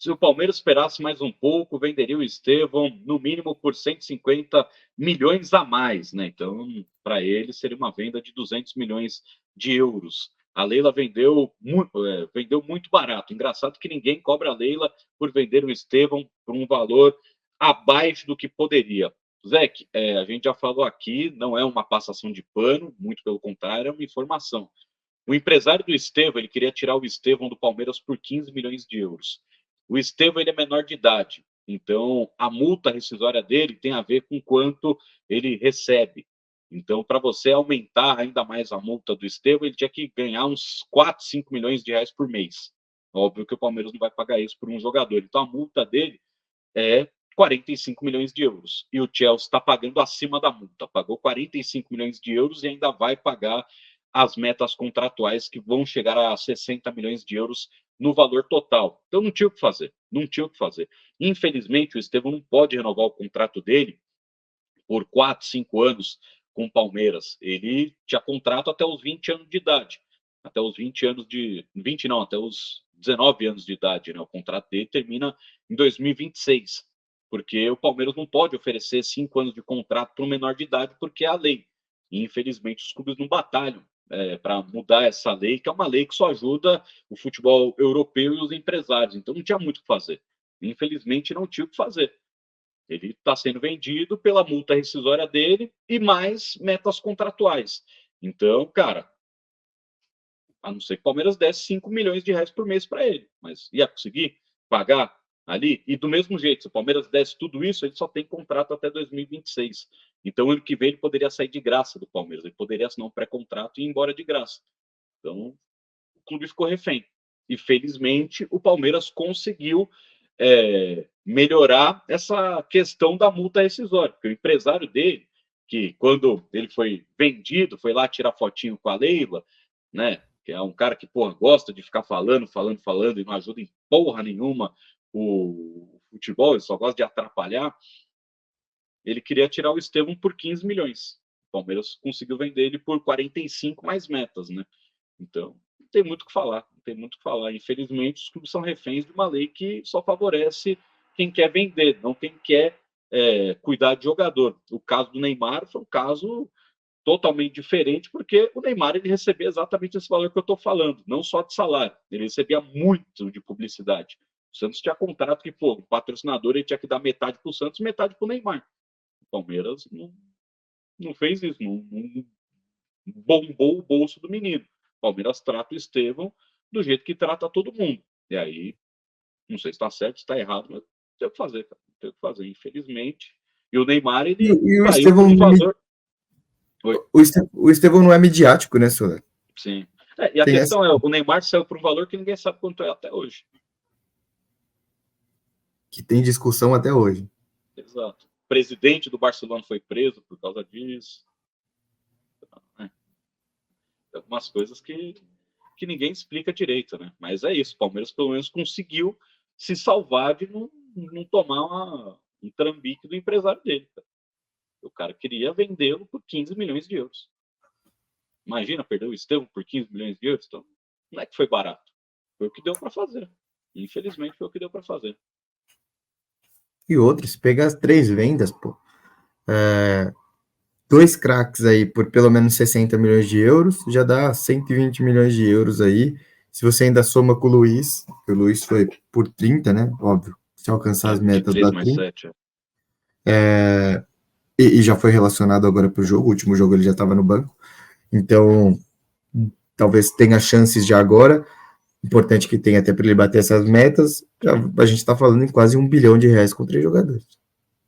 Se o Palmeiras esperasse mais um pouco, venderia o Estevão no mínimo por 150 milhões a mais, né? Então, para ele, seria uma venda de 200 milhões de euros. A Leila vendeu muito barato. Engraçado que ninguém cobra a Leila por vender o Estevão por um valor abaixo do que poderia. Zé, a gente já falou aqui, não é uma passação de pano, muito pelo contrário, é uma informação. O empresário do Estevão, ele queria tirar o Estevão do Palmeiras por 15 milhões de euros. O Estevão, ele é menor de idade, então a multa rescisória dele tem a ver com quanto ele recebe. Então, para você aumentar ainda mais a multa do Estevão, ele tinha que ganhar uns 4, 5 milhões de reais por mês. Óbvio que o Palmeiras não vai pagar isso por um jogador. Então, a multa dele é 45 milhões de euros. E o Chelsea está pagando acima da multa. Pagou 45 milhões de euros e ainda vai pagar as metas contratuais que vão chegar a 60 milhões de euros no valor total. Então não tinha o que fazer. Não tinha o que fazer. Infelizmente, o Estevão não pode renovar o contrato dele por 4, 5 anos com o Palmeiras. Ele tinha contrato até os 20 anos de idade. Até os 20 anos de... 20 não, até os 19 anos de idade, né? O contrato dele termina em 2026, porque o Palmeiras não pode oferecer 5 anos de contrato para um menor de idade, porque é a lei. E, infelizmente, os clubes não batalham para mudar essa lei, que é uma lei que só ajuda o futebol europeu e os empresários. Então, não tinha muito o que fazer. Infelizmente, não tinha o que fazer. Ele está sendo vendido pela multa rescisória dele e mais metas contratuais. Então, cara, a não ser que o Palmeiras desse 5 milhões de reais por mês para ele, mas ia conseguir pagar ali? E do mesmo jeito, se o Palmeiras desse tudo isso, ele só tem contrato até 2026. Então, ano que vem, ele poderia sair de graça do Palmeiras, ele poderia assinar um pré-contrato e ir embora de graça. Então, o clube ficou refém. E, felizmente, o Palmeiras conseguiu melhorar essa questão da multa rescisória, porque o empresário dele, que quando ele foi vendido, foi lá tirar fotinho com a Leila, né? Que é um cara que, porra, gosta de ficar falando e não ajuda em porra nenhuma o futebol, ele só gosta de atrapalhar. Ele queria tirar o Estevão por 15 milhões. O Palmeiras conseguiu vender ele por 45 mais metas, né? Então, não tem muito o que falar, não tem muito o que falar. Infelizmente, os clubes são reféns de uma lei que só favorece quem quer vender, não quem quer cuidar de jogador. O caso do Neymar foi um caso totalmente diferente, porque o Neymar ele recebia exatamente esse valor que eu estou falando, não só de salário, ele recebia muito de publicidade. O Santos tinha contrato que, pô, o patrocinador ele tinha que dar metade para o Santos, metade para o Neymar. O Palmeiras não fez isso, não bombou o bolso do menino. O Palmeiras trata o Estevão do jeito que trata todo mundo. E aí, não sei se está certo, se está errado, mas tem o que fazer, cara. Tem o que fazer, infelizmente. E o Neymar, ele E o saiu por Estevão, um valor. o Estevão não é midiático, né, Soler? Sim. E a questão é, o Neymar saiu por um valor que ninguém sabe quanto é até hoje. Que tem discussão até hoje. Exato. O presidente do Barcelona foi preso por causa disso. Algumas coisas que ninguém explica direito, né? Mas é isso, o Palmeiras pelo menos conseguiu se salvar de não tomar um trambique do empresário dele. Cara. O cara queria vendê-lo por 15 milhões de euros. Imagina, perder o Estevão por 15 milhões de euros. Então, não é que foi barato. Foi o que deu para fazer. Infelizmente, foi o que deu para fazer. E outros, pega as 3 vendas, pô. 2 craques aí por pelo menos 60 milhões de euros, já dá 120 milhões de euros aí. Se você ainda soma com o Luiz, que o Luiz foi por 30, né? Óbvio, se alcançar as metas 23 dá mais 30. 7. E já foi relacionado agora para o jogo, o último jogo ele já estava no banco. Então, talvez tenha chances já agora. Importante que tenha até para ele bater essas metas. A gente está falando em quase 1 bilhão de reais com 3 jogadores.